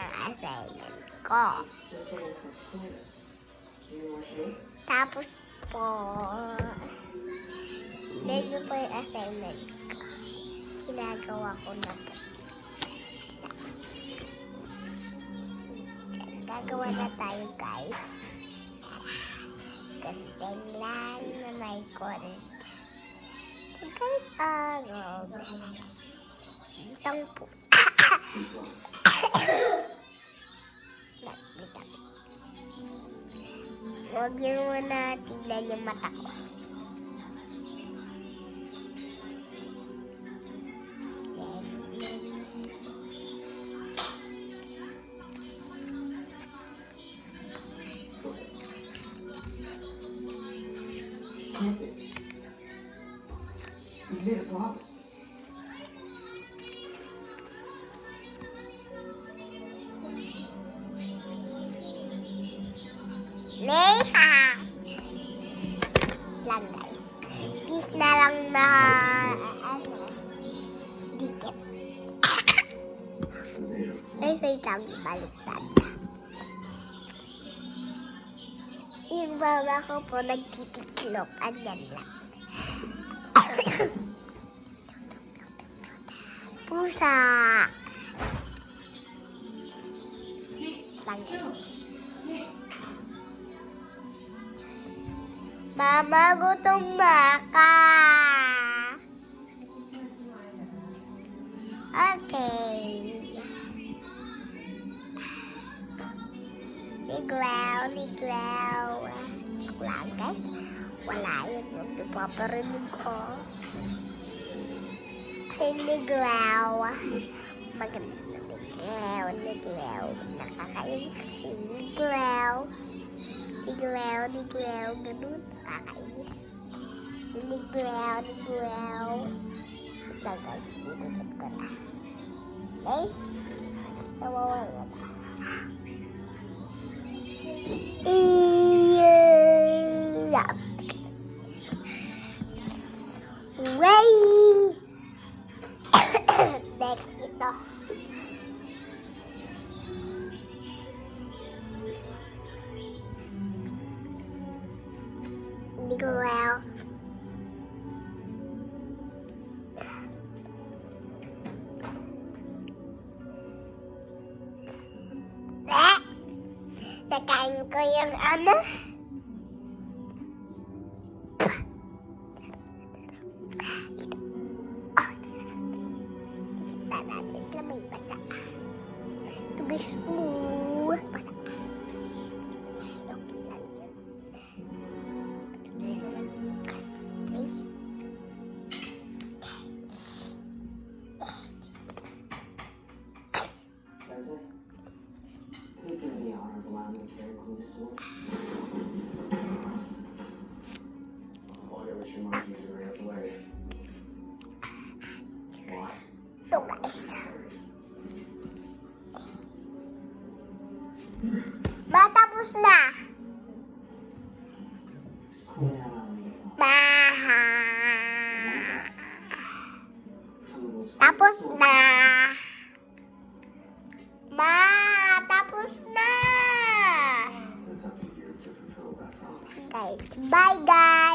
ang assignment ko. Tapos po, medyo po yung assignment ko. Ginagawa ko na po. Gagawa na tayo, guys. Kasi lang na may correct. So, guys, bitang po. Huwag niyo muna tignan yung mata ko. You made a promise. Neha! Lang, guys. Peace na lang na, dikit. Ay, wait lang, baliktad. Yung mama ko po nagtitiklop. Andyan lang. Pusa! Lang. Mama, gutom na ka. Okay. Niglaw. Lang, guys. Wala yun. Magpaparinig ko. Kasi niglaw. Maganda. Niglaw. Nakakainis kasi niglaw. Niglaw. Ganun. Nakakainis. Niglaw. Ito, guys. Inisip ko na. Okay? Nawawala na. Way! Next ito. Hindi ko well. Nakain ko yung ano. May basa. Tugis mo. Basa. Okay lang yun. Tuloy naman kasi. Sensei, please give me the honor of allowing me to carry Queen to school. Oh, I wish your mom used to hurry up the way. Why? Ito, guys. Matapos na. Tapos na. Tapos na. It's up to you to fulfill that promise. Guys, bye, guys.